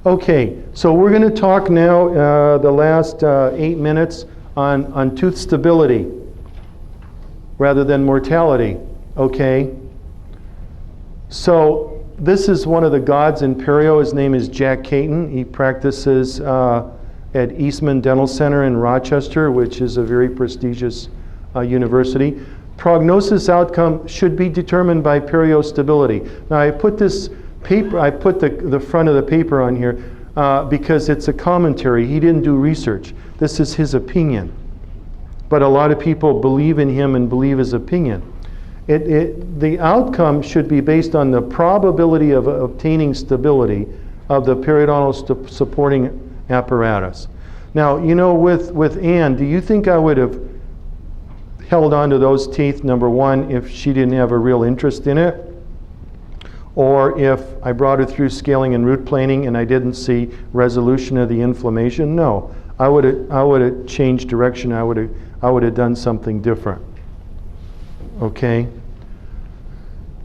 Okay, so we're going to talk now the last 8 minutes on tooth stability rather than mortality. Okay, so this is one of the gods in perio. His name is Jack Caton. He practices at Eastman Dental Center in Rochester, which is a very prestigious university. Prognosis outcome should be determined by perio stability. Now I put this paper, I put the front of the paper on here because it's a commentary. He didn't do research. This is his opinion. But a lot of people believe in him and believe his opinion. The outcome should be based on the probability of obtaining stability of the periodontal supporting apparatus. Now, you know, with Anne, do you think I would have held on to those teeth, number one, if she didn't have a real interest in it? Or if I brought her through scaling and root planing and I didn't see resolution of the inflammation? No, I would have changed direction. I would have done something different. Okay.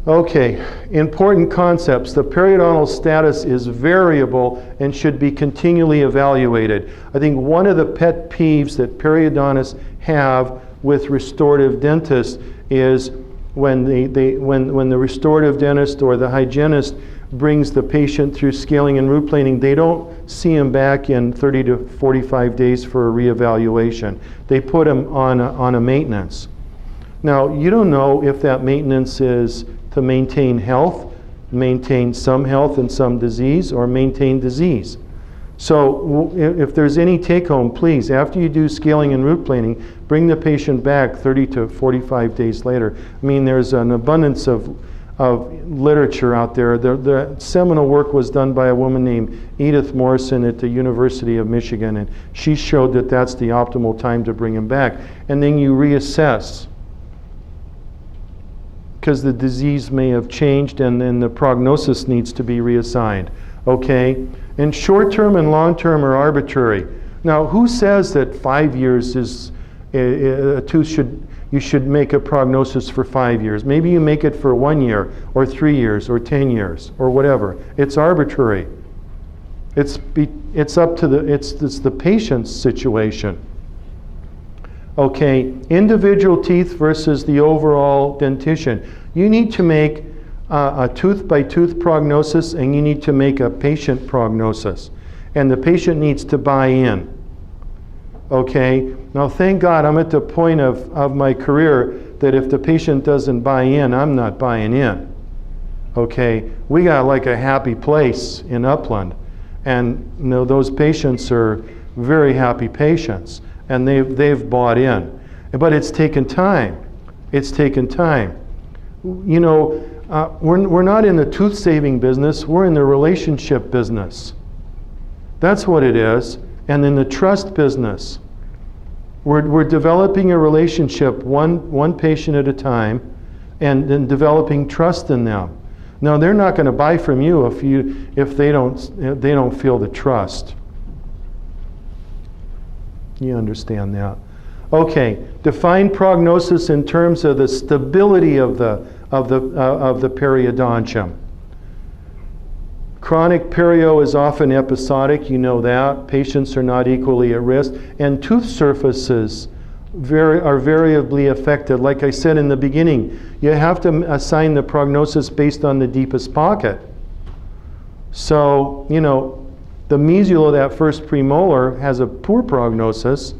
Okay, important concepts. The periodontal status is variable and should be continually evaluated. I think one of the pet peeves that periodontists have with restorative dentists is when the restorative dentist or the hygienist brings the patient through scaling and root planing, they don't see him back in 30 to 45 days for a reevaluation. They put him on a maintenance. Now, you don't know if that maintenance is to maintain health, maintain some health and some disease, or maintain disease. So if there's any take-home, please, after you do scaling and root planing, bring the patient back 30 to 45 days later. I mean, there's an abundance of literature out there. The seminal work was done by a woman named Edith Morrison at the University of Michigan, and she showed that that's the optimal time to bring him back. And then you reassess, because the disease may have changed and then the prognosis needs to be reassigned. Okay? And short-term and long-term are arbitrary. Now, who says that 5 years is a tooth you should make a prognosis for 5 years? Maybe you make it for 1 year or 3 years or 10 years or whatever. It's arbitrary. It's up to it's the patient's situation. Okay, individual teeth versus the overall dentition. You need to make a tooth-by-tooth prognosis, and you need to make a patient prognosis. And the patient needs to buy in. Okay? Now, thank God I'm at the point of my career that if the patient doesn't buy in, I'm not buying in. Okay? We got like a happy place in Upland. And you know, those patients are very happy patients. And they've bought in. But it's taken time. It's taken time. You know, we're not in the tooth-saving business. We're in the relationship business. That's what it is. And in the trust business. We're developing a relationship one patient at a time and then developing trust in them. Now, they're not going to buy from you if they don't feel the trust. You understand that. Okay, define prognosis in terms of the stability of the periodontium. Chronic perio is often episodic, you know that. Patients are not equally at risk. And tooth surfaces are variably affected. Like I said in the beginning, you have to assign the prognosis based on the deepest pocket. So, you know, the mesial of that first premolar has a poor prognosis,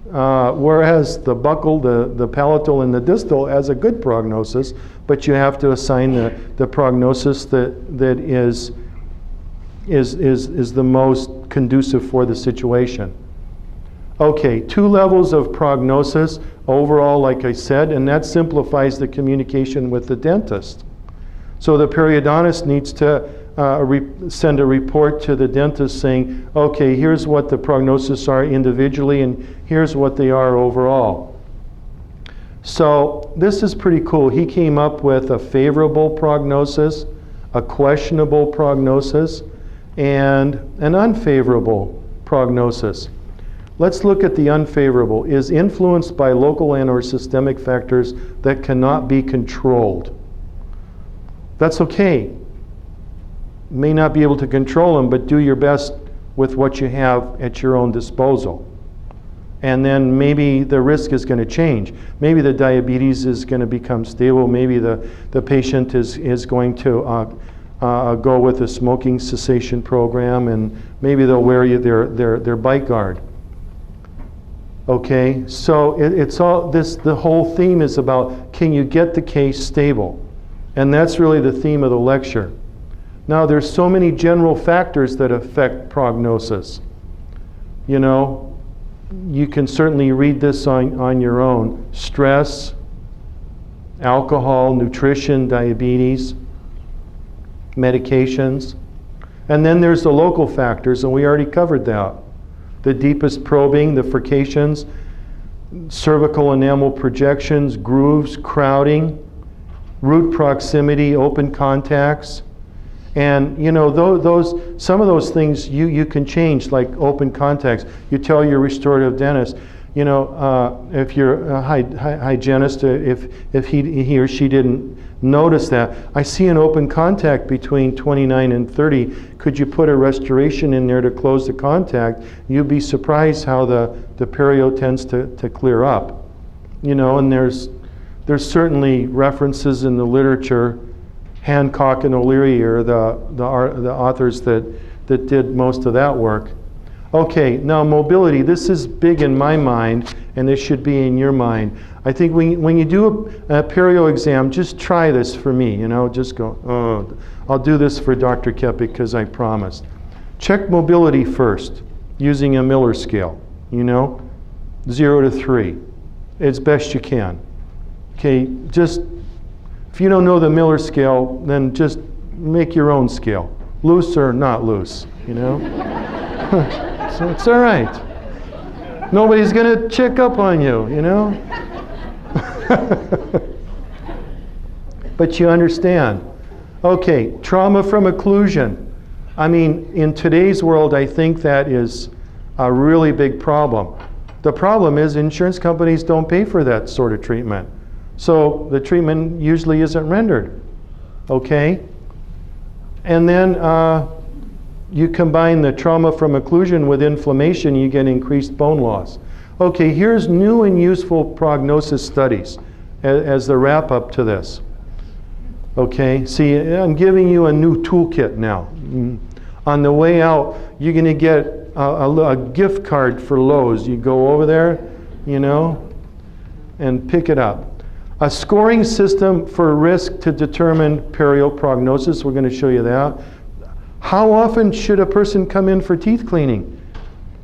whereas the buccal, the palatal, and the distal has a good prognosis, but you have to assign the prognosis that is the most conducive for the situation. Okay, 2 levels of prognosis overall, like I said, and that simplifies the communication with the dentist. So the periodontist needs to send a report to the dentist saying, okay, here's what the prognosis are individually and here's what they are overall. So this is pretty cool. He came up with a favorable prognosis, a questionable prognosis, and an unfavorable prognosis. Let's look at the unfavorable. Is influenced by local and or systemic factors that cannot be controlled. That's okay. may not be able to control them, but do your best with what you have at your own disposal. And then maybe the risk is going to change. Maybe the diabetes is going to become stable. Maybe the patient is going to go with a smoking cessation program, and maybe they'll wear you their bite guard. Okay, so it's all this. The whole theme is about, can you get the case stable? And that's really the theme of the lecture. Now, there's so many general factors that affect prognosis. You know, you can certainly read this on your own. Stress, alcohol, nutrition, diabetes, medications. And then there's the local factors, and we already covered that. The deepest probing, the furcations, cervical enamel projections, grooves, crowding, root proximity, open contacts. And you know, some of those things you can change, like open contacts. You tell your restorative dentist, you know, if you're a hygienist, if he or she didn't notice that, I see an open contact between 29 and 30. Could you put a restoration in there to close the contact? You'd be surprised how the perio tends to clear up. You know, and there's certainly references in the literature. Hancock and O'Leary are the authors that did most of that work. Okay, now mobility. This is big in my mind, and this should be in your mind. I think when you do a perio exam, just try this for me. You know, just go, oh, I'll do this for Dr. Kepic because I promised. Check mobility first using a Miller scale. You know, 0 to 3, as best you can. Okay, just. If you don't know the Miller scale, then just make your own scale. Loose or not loose, you know? So it's all right. Nobody's going to check up on you, you know? But you understand. Okay, trauma from occlusion. I mean, in today's world, I think that is a really big problem. The problem is insurance companies don't pay for that sort of treatment. So the treatment usually isn't rendered, okay? And then you combine the trauma from occlusion with inflammation, you get increased bone loss. Okay, here's new and useful prognosis studies as the wrap up to this. Okay, see, I'm giving you a new toolkit now. On the way out, you're gonna get a gift card for Lowe's. You go over there, you know, and pick it up. A scoring system for risk to determine perio prognosis. We're going to show you that. How often should a person come in for teeth cleaning?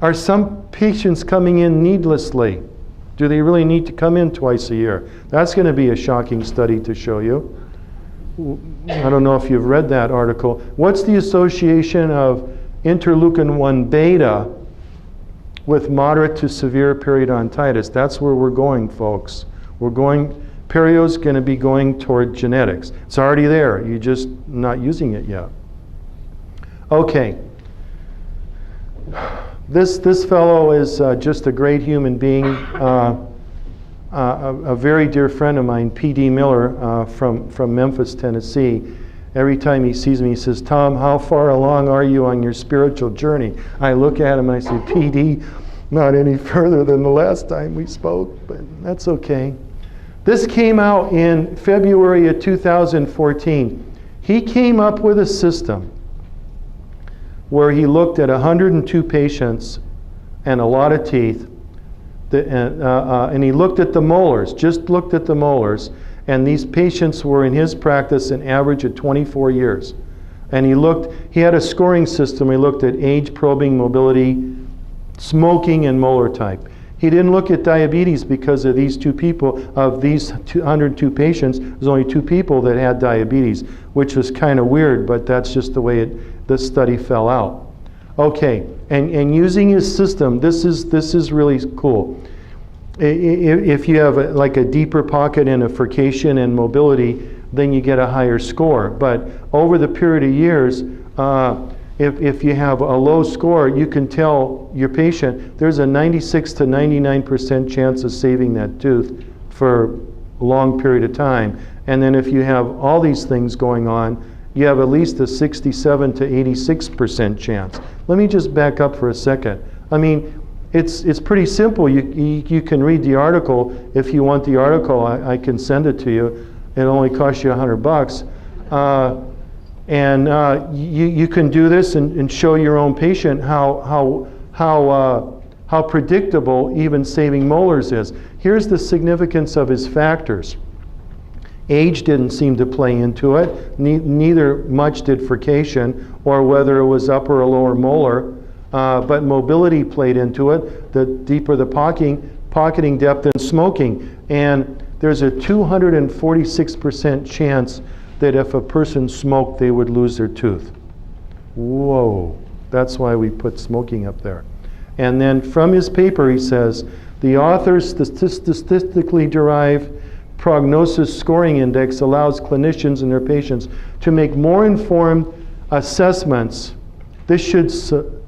Are some patients coming in needlessly? Do they really need to come in twice a year? That's going to be a shocking study to show you. I don't know if you've read that article. What's the association of interleukin-1 beta with moderate to severe periodontitis? That's where we're going, folks. We're going. Perio's going to be going toward genetics. It's already there. You're just not using it yet. Okay. This fellow is just a great human being. A very dear friend of mine, P.D. Miller, from Memphis, Tennessee. Every time he sees me, he says, "Tom, how far along are you on your spiritual journey?" I look at him and I say, "P.D., not any further than the last time we spoke, but that's okay." This came out in February of 2014. He came up with a system where he looked at 102 patients and a lot of teeth, and he looked at the molars, just looked at the molars, and these patients were in his practice an average of 24 years. And he had a scoring system. He looked at age, probing, mobility, smoking, and molar type. He didn't look at diabetes because of these two people. Of these 102 patients, there's only 2 people that had diabetes, which was kind of weird, but that's just the way the study fell out. Okay, and using his system, this is really cool. If you have like a deeper pocket and a furcation and mobility, then you get a higher score. But over the period of years, if you have a low score, you can tell your patient there's a 96 to 99% chance of saving that tooth for a long period of time. And then if you have all these things going on, you have at least a 67 to 86% chance. Let me just back up for a second. I mean, it's pretty simple. You can read the article. If you want the article, I can send it to you. It only costs you $100. You can do this and show your own patient how predictable even saving molars is. Here's the significance of his factors. Age didn't seem to play into it. Neither much did furcation or whether it was upper or lower molar. But mobility played into it, the deeper the pocketing depth, and smoking. And there's a 246% chance that if a person smoked, they would lose their tooth. Whoa, that's why we put smoking up there. And then from his paper, he says, the author's statistically derived prognosis scoring index allows clinicians and their patients to make more informed assessments. This should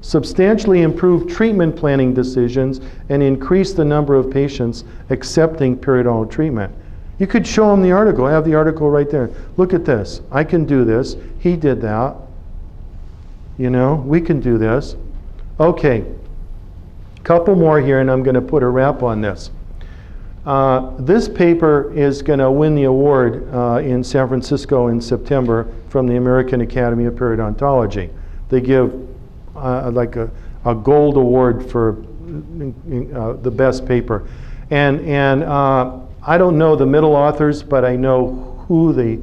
substantially improve treatment planning decisions and increase the number of patients accepting periodontal treatment. You could show them the article. I have the article right there. Look at this. I can do this. He did that. You know, we can do this. Okay, couple more here, and I'm going to put a wrap on this. This paper is going to win the award in San Francisco in September from the American Academy of Periodontology. They give like a gold award for the best paper. And I don't know the middle authors, but I know who the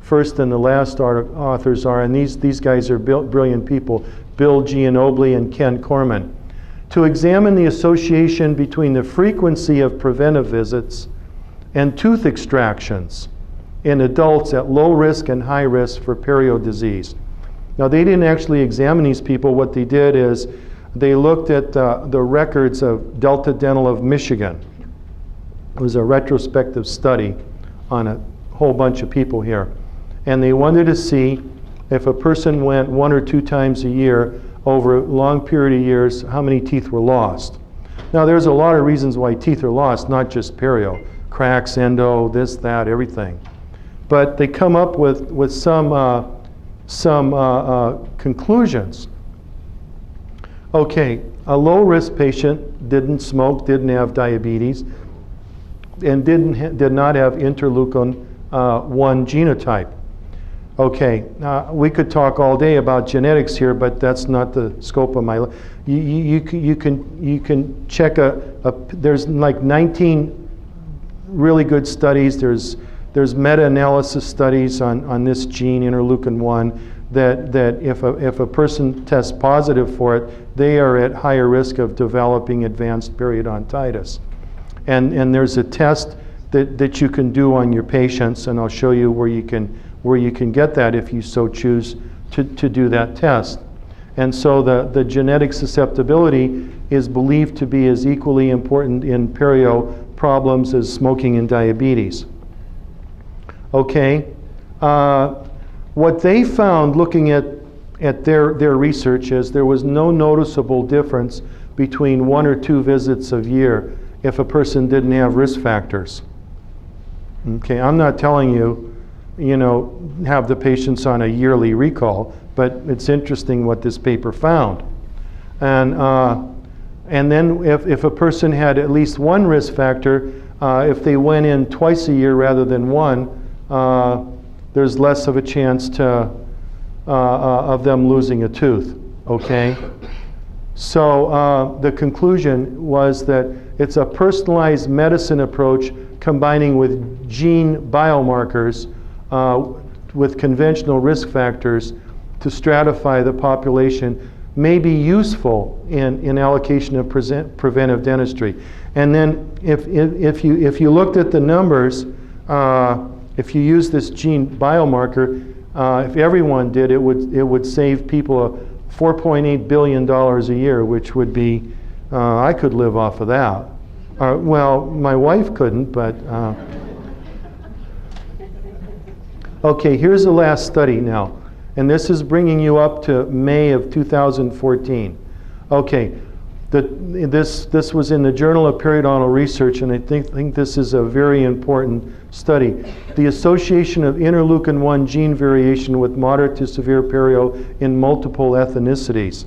first and the last authors are, and these guys are brilliant people, Bill Gianobili and Ken Corman. To examine the association between the frequency of preventive visits and tooth extractions in adults at low risk and high risk for perio disease. Now, they didn't actually examine these people. What they did is they looked at the records of Delta Dental of Michigan. It was a retrospective study on a whole bunch of people here. And they wanted to see if a person went 1 or 2 times a year over a long period of years, how many teeth were lost. Now, there's a lot of reasons why teeth are lost, not just perio. Cracks, endo, this, that, everything. But they come up with some conclusions. Okay, a low-risk patient didn't smoke, didn't have diabetes, and did not have interleukin 1 genotype. Okay, we could talk all day about genetics here, but that's not the scope of my. You can check there's like 19 really good studies. There's meta-analysis studies on this gene, interleukin 1, that if a person tests positive for it, they are at higher risk of developing advanced periodontitis. And there's a test that you can do on your patients, and I'll show you where you can get that if you so choose to do that test. And so the genetic susceptibility is believed to be as equally important in perio problems as smoking and diabetes. Okay, what they found looking at their research is there was no noticeable difference between 1 or 2 visits a year if a person didn't have risk factors. Okay, I'm not telling you, have the patients on a yearly recall, but it's interesting what this paper found. And then if a person had at least 1 risk factor, if they went in twice a year rather than 1, there's less of a chance of them losing a tooth, okay? So the conclusion was that it's a personalized medicine approach combining with gene biomarkers with conventional risk factors to stratify the population may be useful in allocation of preventive dentistry. And then if you looked at the numbers, if you use this gene biomarker, if everyone did, it would save people $4.8 billion a year, which would be, I could live off of that. Well, my wife couldn't, but. Okay, here's the last study now. And this is bringing you up to May of 2014. Okay, This was in the Journal of Periodontal Research, and I think this is a very important study. The association of interleukin-1 gene variation with moderate to severe perio in multiple ethnicities.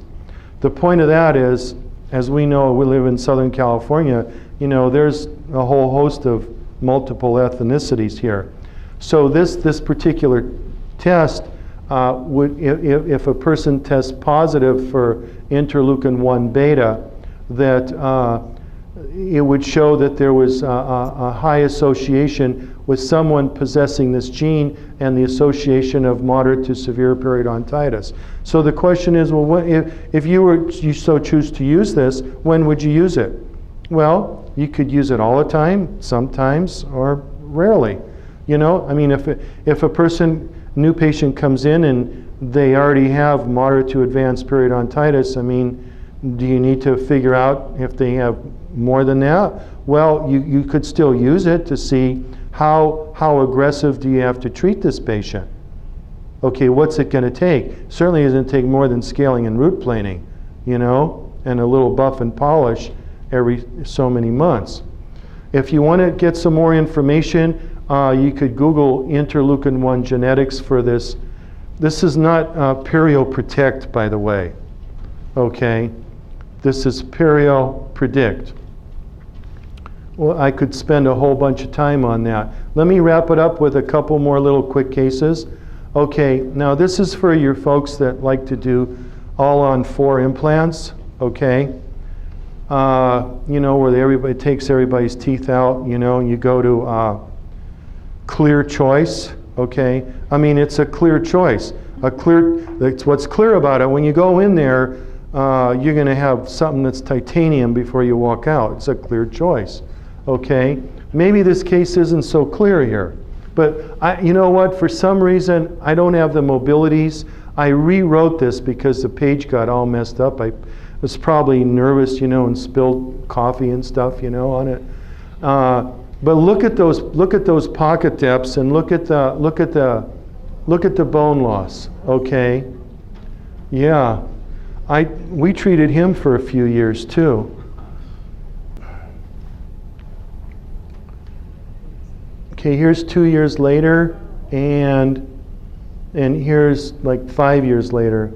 The point of that is, as we know, we live in Southern California, you know, there's a whole host of multiple ethnicities here. So this particular test would, if a person tests positive for interleukin-1 beta, that it would show that there was a high association with someone possessing this gene and the association of moderate to severe periodontitis. So the question is, well, if you so choose to use this, when would you use it? Well, you could use it all the time, sometimes, or rarely. You know, I mean, if a new patient comes in and they already have moderate to advanced periodontitis, I mean, do you need to figure out if they have more than that? Well, you could still use it to see how aggressive do you have to treat this patient. Okay, what's it going to take? Certainly isn't take more than scaling and root planing, you know, and a little buff and polish every so many months. If you want to get some more information, you could Google interleukin-1 genetics for this. This is not PerioProtect, by the way. Okay, this is PerioPredict. Well, I could spend a whole bunch of time on that. Let me wrap it up with a couple more little quick cases. Okay, now this is for your folks that like to do all-on-4 implants. Okay, you know, where everybody takes everybody's teeth out. You know, and you go to clear choice. Okay, I mean, it's a clear choice. That's what's clear about it. When you go in there, you're going to have something that's titanium before you walk out. It's a clear choice. Okay, maybe this case isn't so clear here, but you know what? For some reason, I don't have the mobilities. I rewrote this because the page got all messed up. I was probably nervous, you know, and spilled coffee and stuff, you know, on it. But look at those pocket depths and look at the bone loss. Okay, yeah, we treated him for a few years too. Okay, here's 2 years later, and here's like 5 years later.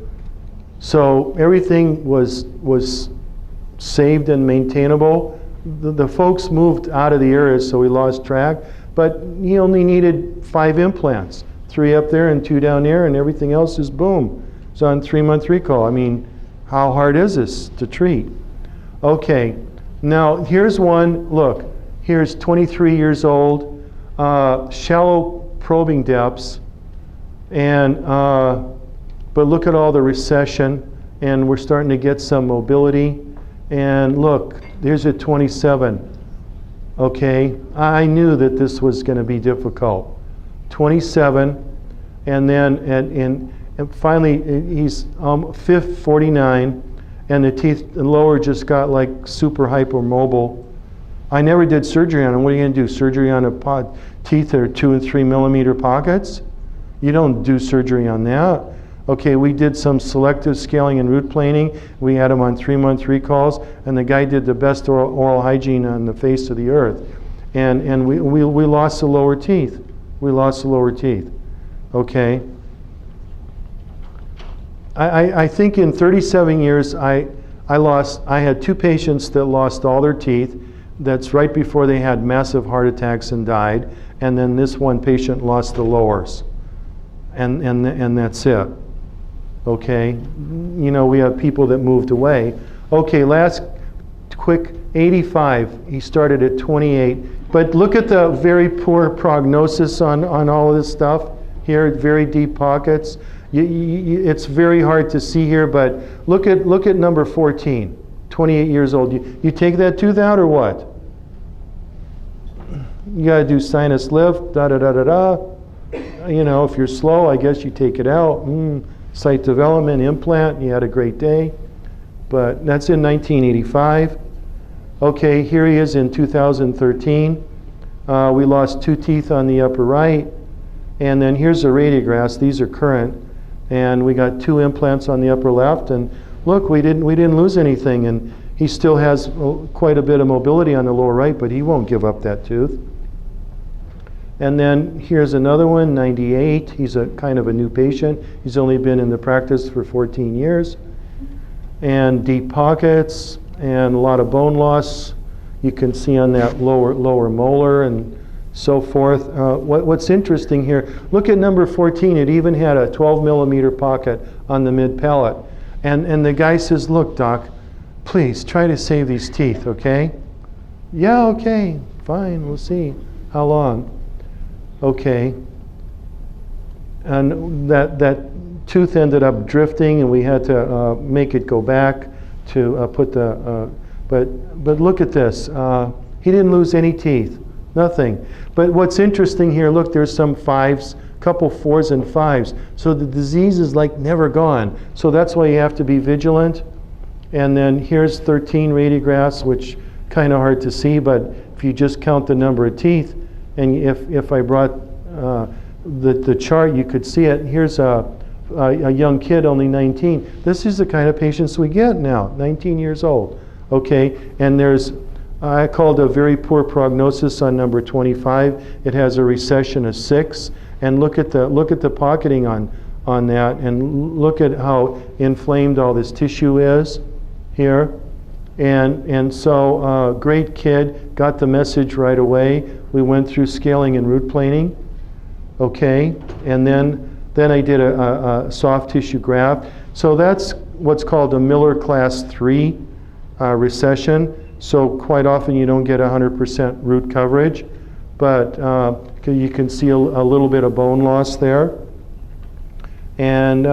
So everything was saved and maintainable. The folks moved out of the area, so we lost track, but he only needed 5 implants, 3 up there and 2 down there, and everything else is boom. It's on 3-month recall. I mean, how hard is this to treat? Okay, now here's one. Look, here's 23 years old, shallow probing depths, and but look at all the recession, and we're starting to get some mobility. And look, there's a 27. Okay, I knew that this was going to be difficult. 27, and then and finally he's 49, and the teeth and lower just got like super hypermobile. I never did surgery on him. What are you going to do? Surgery on teeth that are 2 and 3 millimeter pockets? You don't do surgery on that. Okay, we did some selective scaling and root planing. We had him on 3-month recalls, and the guy did the best oral hygiene on the face of the earth. And we lost the lower teeth. We lost the lower teeth. Okay. I think in 37 years, I had 2 patients that lost all their teeth. That's right before they had massive heart attacks and died. And then this one patient lost the lowers. And that's it. Okay, you know, we have people that moved away. Okay, last quick, 85. He started at 28. But look at the very poor prognosis on all of this stuff here, very deep pockets. It's very hard to see here, but look at number 14, 28 years old. You take that tooth out or what? You got to do sinus lift, da-da-da-da-da. You know, if you're slow, I guess you take it out. Site development, implant, you had a great day. But that's in 1985. Okay, here he is in 2013. We lost 2 teeth on the upper right. And then here's the radiographs. These are current. And we got 2 implants on the upper left. And look, we didn't lose anything. And He still has quite a bit of mobility on the lower right, but he won't give up that tooth. And then here's another one, 98. He's a kind of a new patient. He's only been in the practice for 14 years. And deep pockets and a lot of bone loss. You can see on that lower molar and so forth. What's interesting here, look at number 14. It even had a 12 millimeter pocket on the mid palate. And the guy says, look, doc, please try to save these teeth, okay? Yeah, okay, fine, we'll see. How long? Okay. And that tooth ended up drifting, and we had to make it go back to put the, but look at this. He didn't lose any teeth, nothing. But what's interesting here, look, there's some 5s, couple 4s and 5s. So the disease is like never gone. So that's why you have to be vigilant. And then here's 13 radiographs, which kind of hard to see, but if you just count the number of teeth, and if I brought the chart, you could see it. Here's a young kid, only 19. This is the kind of patients we get now, 19 years old. Okay, and there's, I called a very poor prognosis on number 25. It has a recession of 6, and look at the pocketing on that, and look at how inflamed all this tissue is here. And so great kid, got the message right away. We went through scaling and root planing, okay, and then I did a soft tissue graft. So that's what's called a Miller class 3 recession. So quite often you don't get 100% root coverage, but you can see a little bit of bone loss there. And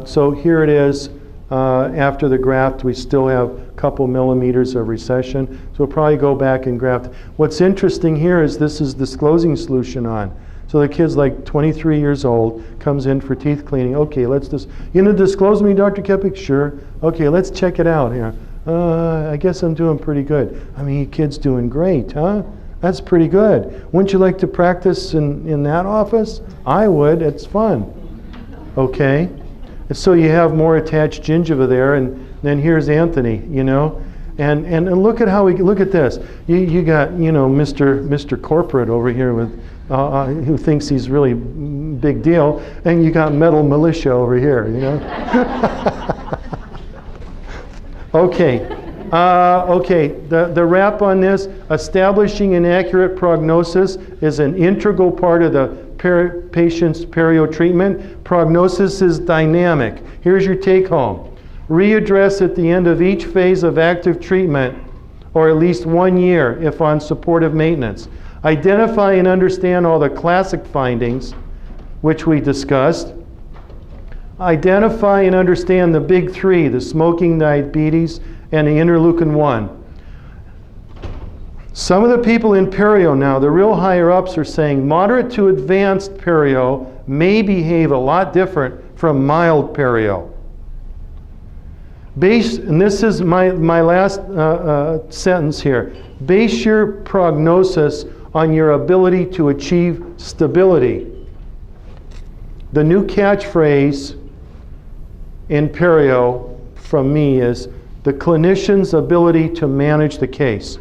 so here it is. After the graft, we still have a couple millimeters of recession. So we'll probably go back and graft. What's interesting here is this is disclosing solution on. So the kid's like 23 years old, comes in for teeth cleaning. Okay, let's just, you gonna disclose me, Dr. Kepic? Sure. Okay, let's check it out here. I guess I'm doing pretty good. I mean, your kid's doing great, huh? That's pretty good. Wouldn't you like to practice in that office? I would, it's fun. Okay. So you have more attached gingiva there, and then here's Anthony, you know, and look at how look at this. You got, you know, Mr. Corporate over here with who thinks he's really big deal, and you got Metal Militia over here, you know. Okay, the wrap on this: establishing an accurate prognosis is an integral part of the patient's perio treatment. Prognosis is dynamic. Here's your take home. Readdress at the end of each phase of active treatment, or at least 1 year if on supportive maintenance. Identify and understand all the classic findings, which we discussed. Identify and understand the big 3, the smoking, diabetes, and the interleukin-1. Some of the people in perio now, the real higher ups, are saying moderate to advanced perio may behave a lot different from mild perio. And this is my last sentence here. Base your prognosis on your ability to achieve stability. The new catchphrase in perio from me is the clinician's ability to manage the case.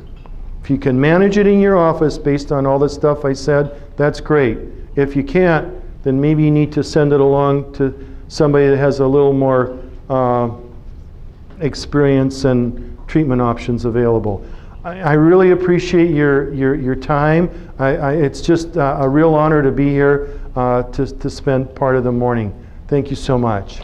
If you can manage it in your office based on all the stuff I said, that's great. If you can't, then maybe you need to send it along to somebody that has a little more experience and treatment options available. I really appreciate your time. It's just a real honor to be here to spend part of the morning. Thank you so much.